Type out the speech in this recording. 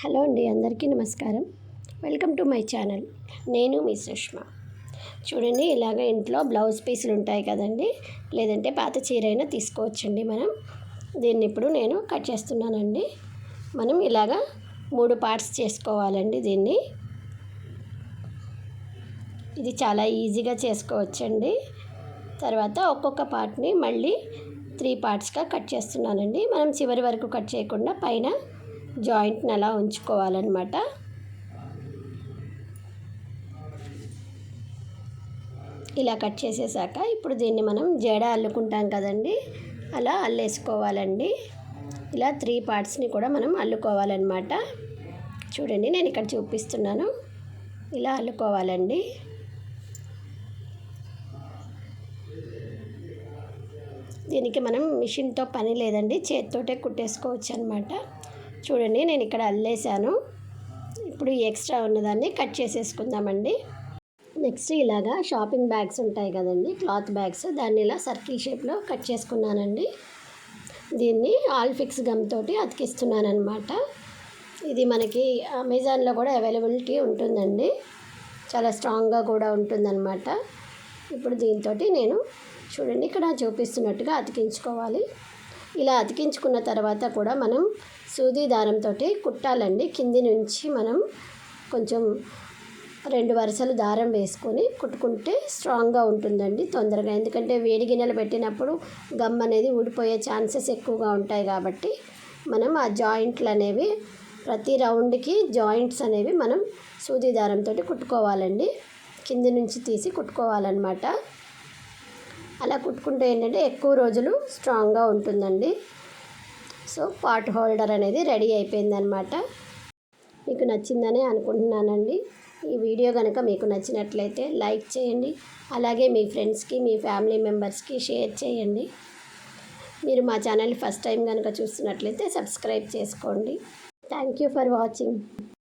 Hello అండి, అందరికీ నమస్కారం. Welcome to my channel. నేను మీ సుష్మా. చూడండి, ఇలాగ ఇంట్లో బ్లౌజ్ పీసులు ఉంటాయి కదండి, లేదంటే పాత చీర అయినా తీసుకోవచ్చండి. దీన్ని ఇప్పుడు నేను కట్ చేస్తున్నానండి. మనం ఇలాగా 3 పార్ట్స్ చేసుకోవాలండి. ఇది చాలా ఈజీగా చేసుకోవచ్చండి. తర్వాత ఒక్కొక్క పార్ట్ని మళ్ళీ 3 పార్ట్స్గా కట్ చేస్తున్నానండి. మనం చివరి వరకు కట్ చేయకుండా పైన జాయింట్ని అలా ఉంచుకోవాలన్నమాట. ఇలా కట్ చేసేసాక ఇప్పుడు దీన్ని మనం జడ అల్లుకుంటాం కదండి, అలా అల్లేసుకోవాలండి. ఇలా 3 పార్ట్స్ని కూడా మనం అల్లుకోవాలన్నమాట. చూడండి, నేను ఇక్కడ చూపిస్తున్నాను. ఇలా అల్లుకోవాలండి. దీనికి మనం మిషన్తో పని లేదండి, చేతితోటే కుట్టేసుకోవచ్చు అన్నమాట. చూడండి, నేను ఇక్కడ అల్లేసాను. ఇప్పుడు ఈ ఎక్స్ట్రా ఉన్నదాన్ని కట్ చేసేసుకుందామండి. నెక్స్ట్ ఇలాగా షాపింగ్ బ్యాగ్స్ ఉంటాయి కదండి, క్లాత్ బ్యాగ్స్, దాన్ని ఇలా సర్కిల్ షేప్లో కట్ చేసుకున్నానండి. దీన్ని ఆల్ ఫిక్స్ గమ్ తోటి అతికిస్తున్నాను అనమాట. ఇది మనకి అమెజాన్లో కూడా అవైలబిలిటీ ఉంటుందండి. చాలా స్ట్రాంగ్గా కూడా ఉంటుందన్నమాట. ఇప్పుడు దీంతో నేను చూడండి ఇక్కడ చూపిస్తున్నట్టుగా అతికించుకోవాలి. ఇలా అతికించుకున్న తర్వాత కూడా మనం సూది దారంతో కుట్టాలండి. కింది నుంచి మనం కొంచెం 2 వరుసలు దారం వేసుకొని కుట్టుకుంటే స్ట్రాంగ్గా ఉంటుందండి తొందరగా. ఎందుకంటే వేడి గిన్నెలు పెట్టినప్పుడు గమ్ అనేది ఊడిపోయే ఛాన్సెస్ ఎక్కువగా ఉంటాయి కాబట్టి మనం ఆ జాయింట్లు అనేవి ప్రతి రౌండ్కి జాయింట్స్ అనేవి మనం సూది దారంతో కుట్టుకోవాలండి. కింది నుంచి తీసి కుట్టుకోవాలన్నమాట. అలా కుట్టుకుంటే ఏంటంటే ఎక్కువ రోజులు స్ట్రాంగ్గా ఉంటుందండి. సో పార్ట్ హోల్డర్ అనేది రెడీ అయిపోయిందనమాట. మీకు నచ్చిందనే అనుకుంటున్నానండి. ఈ వీడియో కనుక మీకు నచ్చినట్లయితే లైక్ చేయండి. అలాగే మీ ఫ్రెండ్స్కి, మీ ఫ్యామిలీ మెంబర్స్కి షేర్ చేయండి. మీరు మా ఛానల్ ఫస్ట్ టైం కనుక చూస్తున్నట్లయితే సబ్స్క్రైబ్ చేసుకోండి. Thank you for watching.